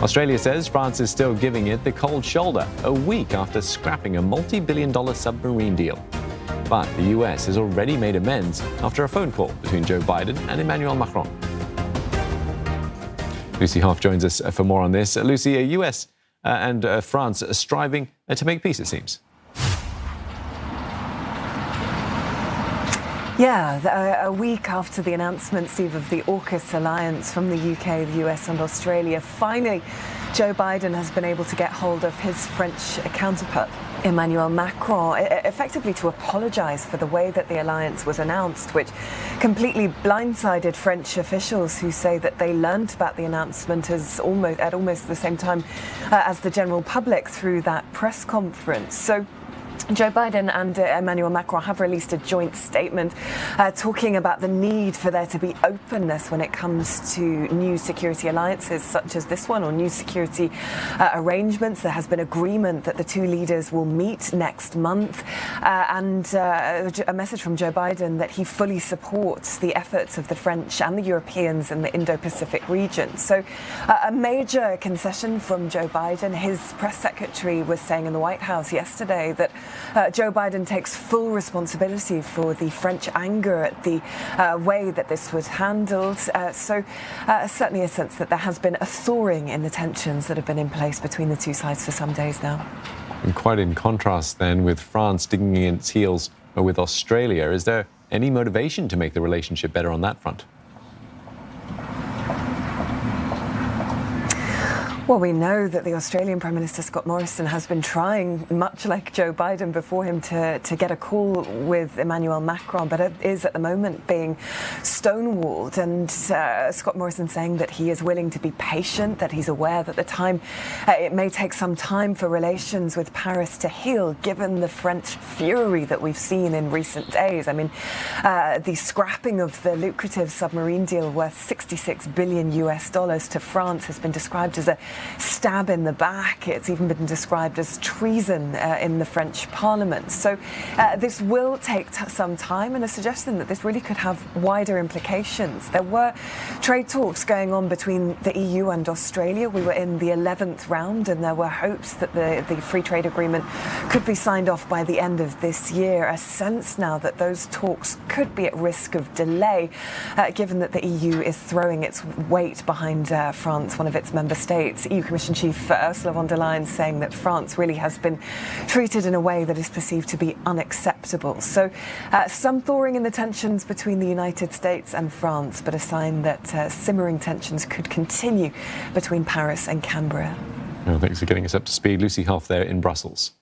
Australia says France is still giving it the cold shoulder a week after scrapping a multi-billion-dollar submarine deal. But the US has already made amends after a phone call between Joe Biden and Emmanuel Macron. Lucy Hoff joins us for more on this. Lucy, US and France are striving to make peace, it seems. Yeah, a week after the announcement, Steve, of the AUKUS alliance from the UK, the US and Australia, finally Joe Biden has been able to get hold of his French counterpart, Emmanuel Macron, effectively to apologise for the way that the alliance was announced, which completely blindsided French officials who say that they learned about the announcement at almost the same time as the general public through that press conference. So Joe Biden and Emmanuel Macron have released a joint statement talking about the need for there to be openness when it comes to new security alliances such as this one, or new security arrangements. There has been agreement that the two leaders will meet next month, and a message from Joe Biden that he fully supports the efforts of the French and the Europeans in the Indo-Pacific region. So a major concession from Joe Biden. His press secretary was saying in the White House yesterday that Joe Biden takes full responsibility for the French anger at the way that this was handled. So certainly a sense that there has been a thawing in the tensions that have been in place between the two sides for some days now. And quite in contrast then with France digging in its heels with Australia, is there any motivation to make the relationship better on that front? Well, we know that the Australian Prime Minister Scott Morrison has been trying, much like Joe Biden before him, to get a call with Emmanuel Macron, but it is at the moment being stonewalled. And Scott Morrison saying that he is willing to be patient, that he's aware that it may take some time for relations with Paris to heal, given the French fury that we've seen in recent days. I mean, the scrapping of the lucrative submarine deal worth $66 billion to France has been described as a stab in the back. It's even been described as treason in the French Parliament. So this will take some time, and a suggestion that this really could have wider implications. There were trade talks going on between the EU and Australia. We were in the 11th round, and there were hopes that the free trade agreement could be signed off by the end of this year. A sense now that those talks could be at risk of delay, given that the EU is throwing its weight behind France, one of its member states. EU Commission Chief Ursula von der Leyen saying that France really has been treated in a way that is perceived to be unacceptable. So some thawing in the tensions between the United States and France, but a sign that simmering tensions could continue between Paris and Canberra. Well, thanks for getting us up to speed. Lucy Hoff there in Brussels.